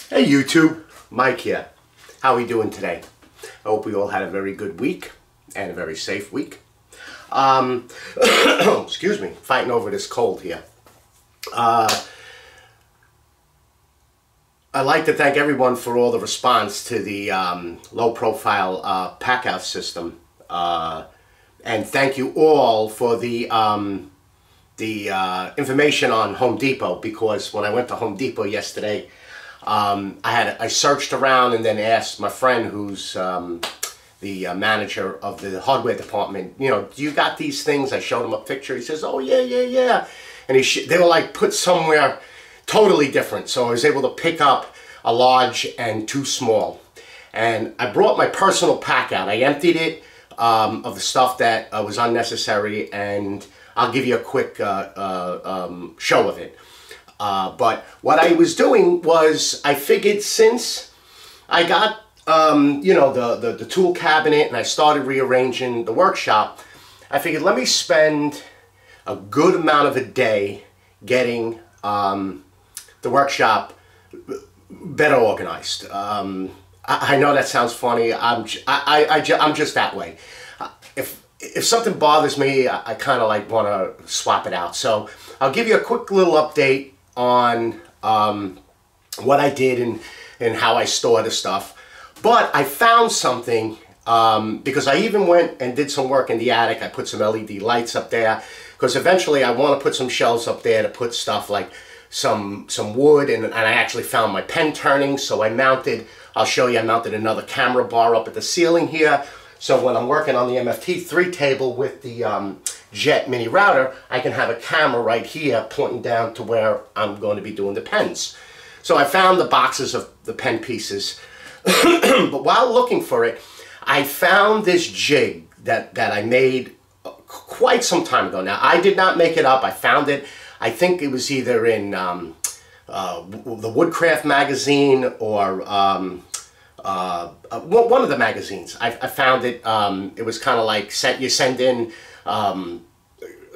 Hey YouTube, Mike here. How are we doing today? I hope we all had a very good week and a very safe week. Excuse me, fighting over this cold here. I'd like to thank everyone for all the response to the low-profile Packout system, and thank you all for the information on Home Depot, because when I went to Home Depot yesterday, I searched around and then asked my friend who's the manager of the hardware department, you know, do you got these things? I showed him a picture. He says, oh yeah. And they were like put somewhere totally different. So I was able to pick up a large and two small. And I brought my personal pack out. I emptied it of the stuff that was unnecessary, and I'll give you a quick show of it. But what I was doing was, I figured since I got, you know, the tool cabinet and I started rearranging the workshop, I figured let me spend a good amount of a day getting the workshop better organized. I know that sounds funny. I'm just that way. If something bothers me, I kind of like want to swap it out. So I'll give you a quick little update on what I did and how I store the stuff. But I found something, because I even went and did some work in the attic. I put some LED lights up there, because eventually I want to put some shelves up there to put stuff like some wood, and I actually found my pen turning, so I mounted, I'll show you, I mounted another camera bar up at the ceiling here. So when I'm working on the MFT3 table with the Jet mini router, I can have a camera right here pointing down to where I'm going to be doing the pens. So I found the boxes of the pen pieces. But while looking for it, I found this jig that I made quite some time ago. Now, I did not make it up. I found it. I think it was either in the Woodcraft magazine or one of the magazines. I found it. It was kind of like you send in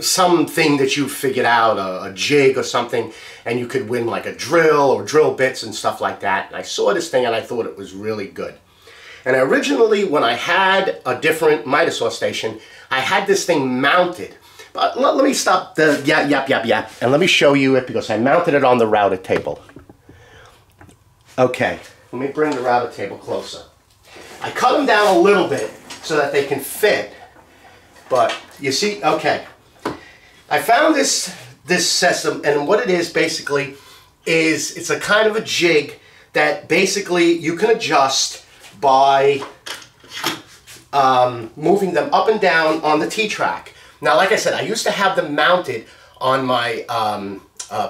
something that you figured out, a jig or something, and you could win like a drill or drill bits and stuff like that. And I saw this thing and I thought it was really good. And originally, when I had a different miter saw station, I had this thing mounted. But let me stop the yap, and let me show you it, because I mounted it on the router table. Okay, let me bring the router table closer. I cut them down a little bit so that they can fit, but you see, okay. I found this system, and what it is basically is it's a kind of a jig that basically you can adjust by moving them up and down on the T-track. Now, like I said, I used to have them mounted on my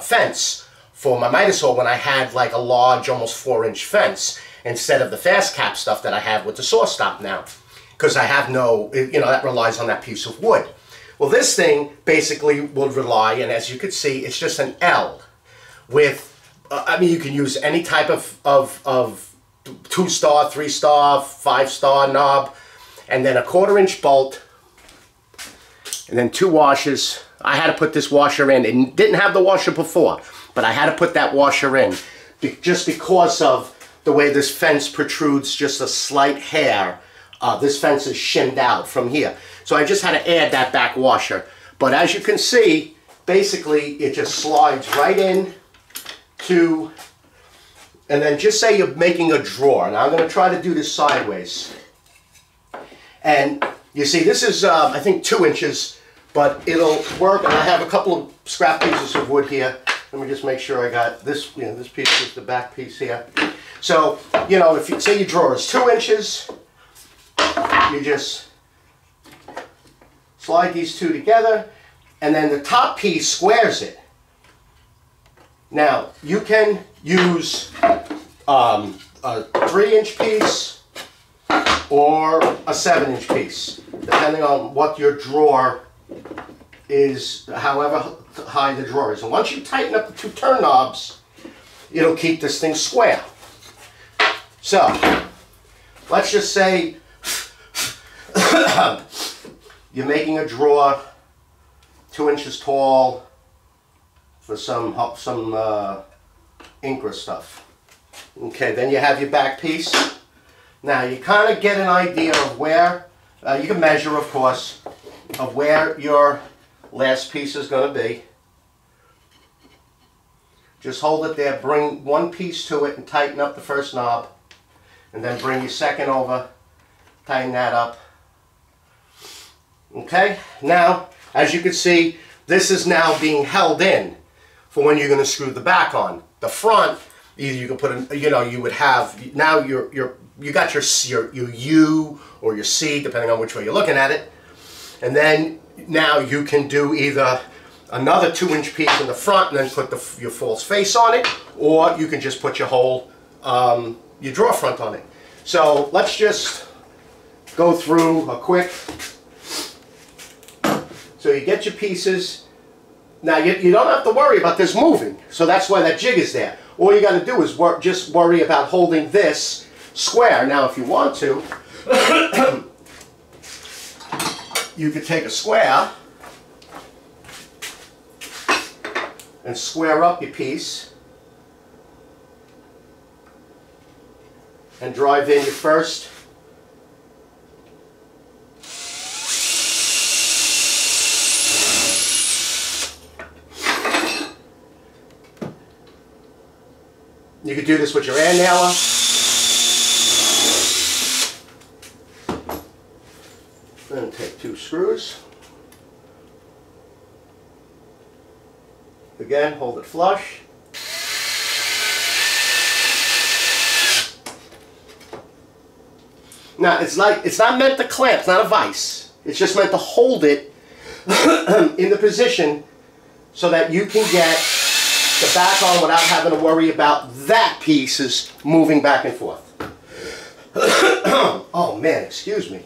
fence for my miter saw when I had like a large, almost 4-inch fence, instead of the fast cap stuff that I have with the saw stop now, because I have no, you know, that relies on that piece of wood. Well, this thing basically will rely, and as you can see, it's just an L with, I mean, you can use any type of 2-star, 3-star, 5-star knob, and then a 1/4-inch bolt, and then 2 washers. I had to put this washer in. It didn't have the washer before, but I had to put that washer in just because of the way this fence protrudes just a slight hair. This fence is shimmed out from here. So I just had to add that back washer. But as you can see, basically it just slides right in to, and then just say you're making a drawer. Now I'm going to try to do this sideways. And you see, this is, I think, 2 inches, but it'll work. And I have a couple of scrap pieces of wood here. Let me just make sure I got this, you know, this piece is the back piece here. So, you know, if you say your drawer is 2 inches, you just slide these two together, and then the top piece squares it. Now, you can use a 3-inch piece or a 7-inch piece, depending on what your drawer is, however high the drawer is. And once you tighten up the 2 turn knobs, it'll keep this thing square. So, let's just say you're making a drawer 2 inches tall for some Incra stuff. Okay, then you have your back piece. Now you kind of get an idea of where, you can measure of course, of where your last piece is going to be. Just hold it there, bring one piece to it and tighten up the first knob. And then bring your second over, tighten that up. Okay, now as you can see, this is now being held in for when you're going to screw the back on. The front, either you can put in, you know, you would have, now you got your U or your C, depending on which way you're looking at it. And then now you can do either another 2-inch piece in the front and then put your false face on it, or you can just put your whole your drawer front on it. So let's just go through a quick. So you get your pieces. Now you don't have to worry about this moving, so that's why that jig is there. All you got to do is just worry about holding this square. Now if you want to, you could take a square and square up your piece and drive in your first You could do this with your air nailer. Then take 2 screws. Again, hold it flush. Now it's not meant to clamp, it's not a vise. It's just meant to hold it in the position so that you can get the back on without having to worry about that piece is moving back and forth. Oh man, excuse me.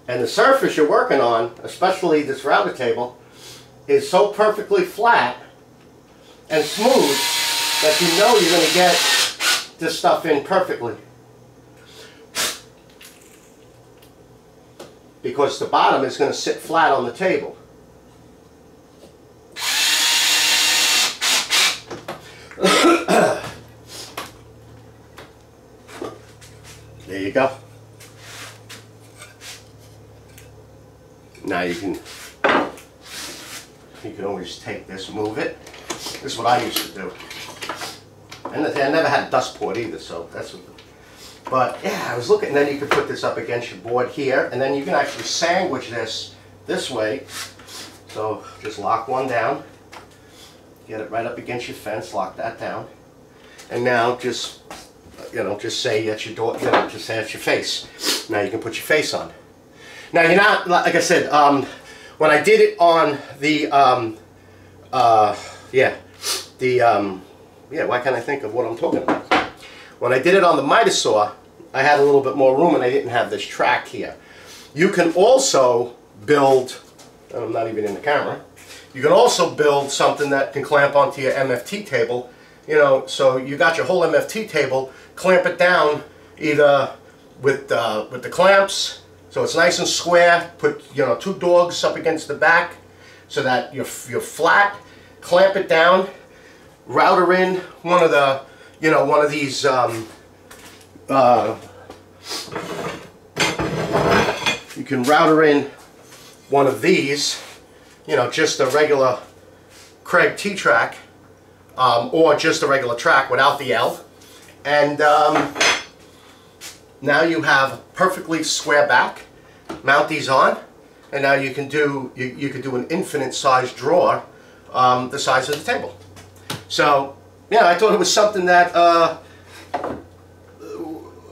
And the surface you're working on, especially this router table, is so perfectly flat and smooth that you know you're going to get this stuff in perfectly. Because the bottom is going to sit flat on the table. There you go. Now you can always take this, move it. This is what I used to do. And I never had a dust port either, so that's what. But yeah, I was looking, and then you could put this up against your board here, and then you can actually sandwich this way. So just lock one down, get it right up against your fence, lock that down, and now just just say that's your door, just say that's your face. Now you can put your face on. Now you're not, like I said, when I did it on the, why can't I think of what I'm talking about? When I did it on the miter saw, I had a little bit more room and I didn't have this track here. You can also build, I'm not even in the camera, you can also build something that can clamp onto your MFT table, so you got your whole MFT table, clamp it down either with the clamps, so it's nice and square. Put 2 dogs up against the back so that you're flat. Clamp it down. Router in one of the one of these you can router in one of these, just a regular Craig T-track, or just a regular track without the L, and now you have a perfectly square back. Mount these on, and now you can do you could do an infinite size drawer, the size of the table. So yeah, I thought it was something that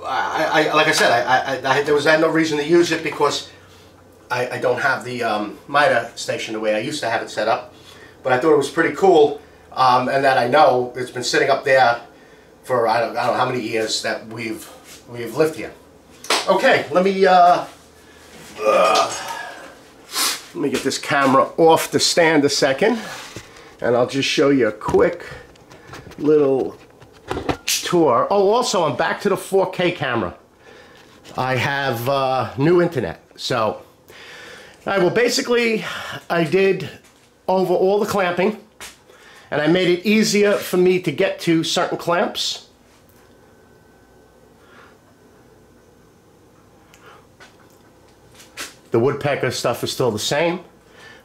like I said, I had no reason to use it because I don't have the miter station the way I used to have it set up. But I thought it was pretty cool, and that I know it's been sitting up there for I don't know how many years that we've lived here. Okay, let me Let me get this camera off the stand a second, and I'll just show you a quick little tour. Oh, also, I'm back to the 4K camera. I have new internet. So, basically, I did over all the clamping, and I made it easier for me to get to certain clamps. The woodpecker stuff is still the same,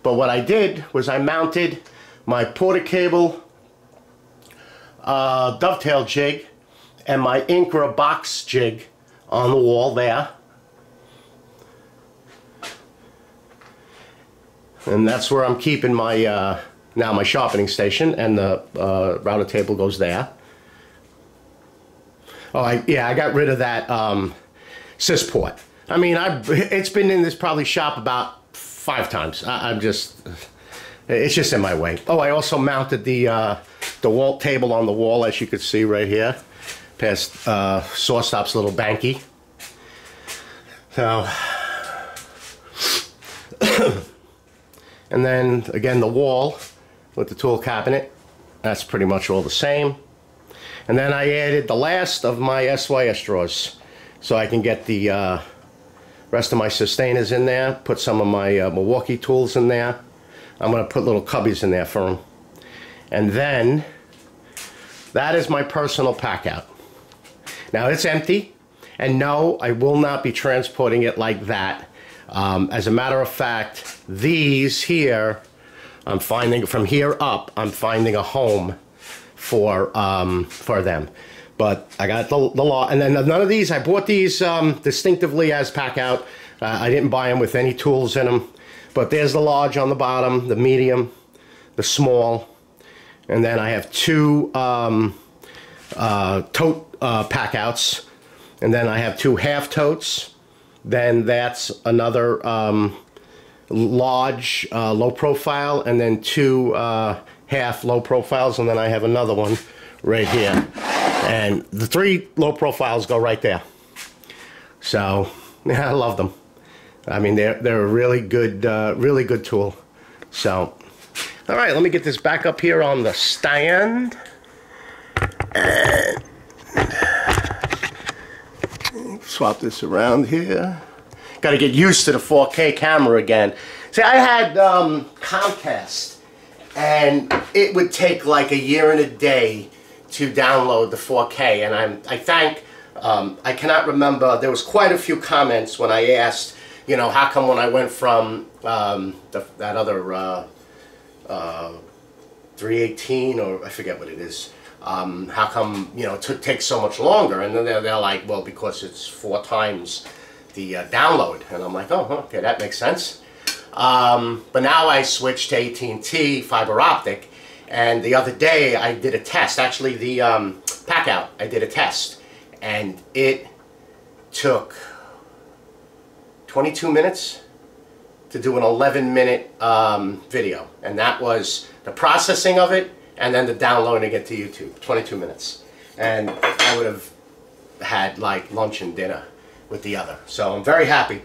but what I did was I mounted my Porter cable dovetail jig and my Incra box jig on the wall there. And that's where I'm keeping my now my sharpening station, and the router table goes there. Oh, I got rid of that SYS port. I mean, it's been in this probably shop about 5 times. It's just in my way. Oh, I also mounted the wall table on the wall, as you could see right here, past Sawstop's little banky. So, and then again the wall with the tool cabinet. That's pretty much all the same. And then I added the last of my SYS drawers, so I can get the rest of my sustainers in there, put some of my Milwaukee tools in there. I'm going to put little cubbies in there for them. And then, that is my personal pack out. Now it's empty, and no, I will not be transporting it like that. As a matter of fact, these here, I'm finding, from here up, I'm finding a home for them. But I got the law, and then none of these, I bought these distinctively as pack out. I didn't buy them with any tools in them. But there's the large on the bottom, the medium, the small, and then I have 2 tote pack outs, and then I have 2 half totes. Then that's another large low profile, and then 2 half low profiles, and then I have another one right here. And the 3 low profiles go right there. So, yeah, I love them. I mean, they're a really good tool. So, all right, let me get this back up here on the stand. And swap this around here. Got to get used to the 4K camera again. See, I had Comcast, and it would take like a year and a day to download the 4K, and I cannot remember, there was quite a few comments when I asked, you know, how come when I went from that other 318, or I forget what it is, how come, you know, it takes so much longer? And then they're like, well, because it's 4 times the download. And I'm like, oh, okay, that makes sense. But now I switched to AT&T fiber optic. And the other day I did a test, actually the Packout, I did a test, and it took 22 minutes to do an 11-minute video, and that was the processing of it and then the downloading it to YouTube, 22 minutes. And I would have had like lunch and dinner with the other. So I'm very happy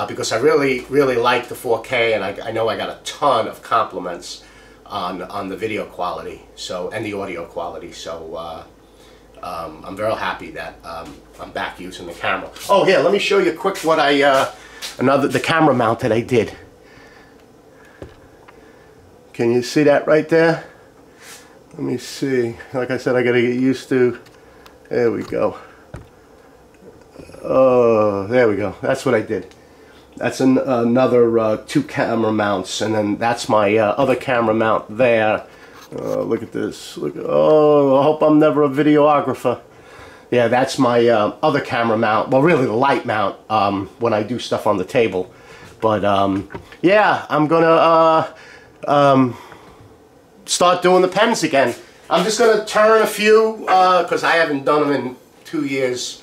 because I really like the 4K, and I know I got a ton of compliments on the video quality, so, and the audio quality, so I'm very happy that I'm back using the camera. Oh, here, let me show you quick what the camera mount that I did. Can you see that right there? Let me see. Like I said, I gotta get used to. There we go. Oh, there we go. That's what I did. That's another 2 camera mounts, and then that's my other camera mount there. Look at this. Look. Oh, I hope I'm never a videographer. Yeah, that's my other camera mount. Well, really the light mount when I do stuff on the table. But yeah, I'm gonna start doing the pens again. I'm just gonna turn a few because I haven't done them in 2 years.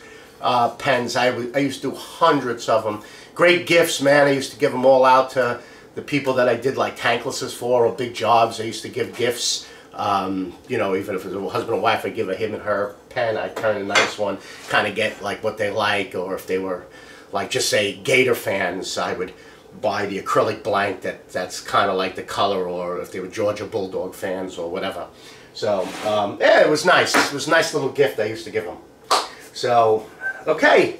Pens. I used to do hundreds of them. Great gifts, man. I used to give them all out to the people that I did like tanklesses for, or big jobs. I used to give gifts. You know, even if it was a husband and wife, I'd give him and her pen. I'd turn a nice one, kind of get like what they like, or if they were like, just say Gator fans, I would buy the acrylic blank that's kind of like the color, or if they were Georgia Bulldog fans or whatever. So yeah, it was nice. It was a nice little gift I used to give them. So okay,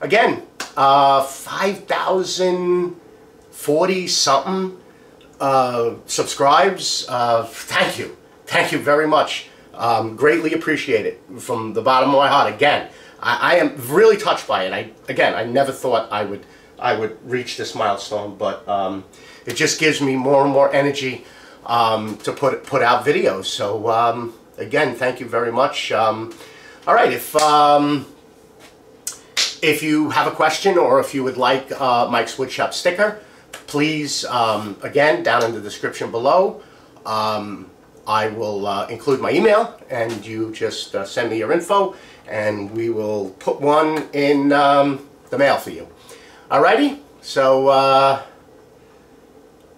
again, 5,040 something subscribes. Thank you very much. Greatly appreciate it from the bottom of my heart. Again, I am really touched by it. I never thought I would reach this milestone, but it just gives me more and more energy to put out videos. So again, thank you very much. All right, if you have a question, or if you would like Mike's Woodshop sticker, please, again, down in the description below, I will include my email, and you just send me your info, and we will put one in the mail for you. Alrighty, so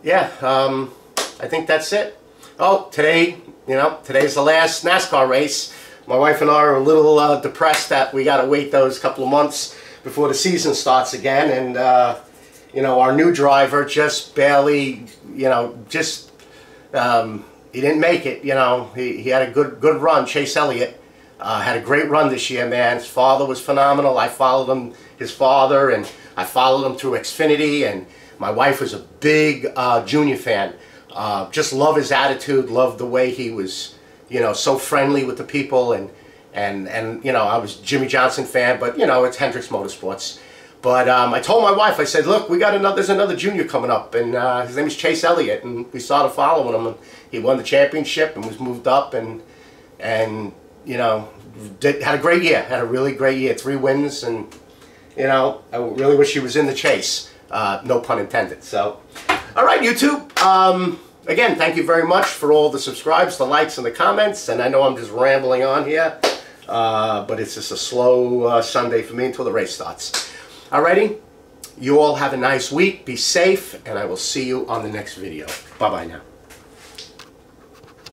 yeah, I think that's it. Oh, today, today's the last NASCAR race. My wife and I are a little depressed that we got to wait those couple of months before the season starts again, and our new driver just barely, he didn't make it. He had a good run. Chase Elliott had a great run this year, man. His father was phenomenal. I followed his father, and I followed him through Xfinity, and my wife was a big Junior fan. Just love his attitude, love the way he was, so friendly with the people, and I was Jimmy Johnson fan, but it's Hendricks Motorsports. But I told my wife, I said, look, there's another junior coming up, and his name is Chase Elliott, and we started following him, and he won the championship and was moved up, and had a great year, had a really great year, 3 wins, and I really wish he was in the chase, no pun intended. So, all right, YouTube. Again, thank you very much for all the subscribes, the likes, and the comments. And I know I'm just rambling on here, but it's just a slow Sunday for me until the race starts. Alrighty, you all have a nice week, be safe, and I will see you on the next video. Bye-bye now.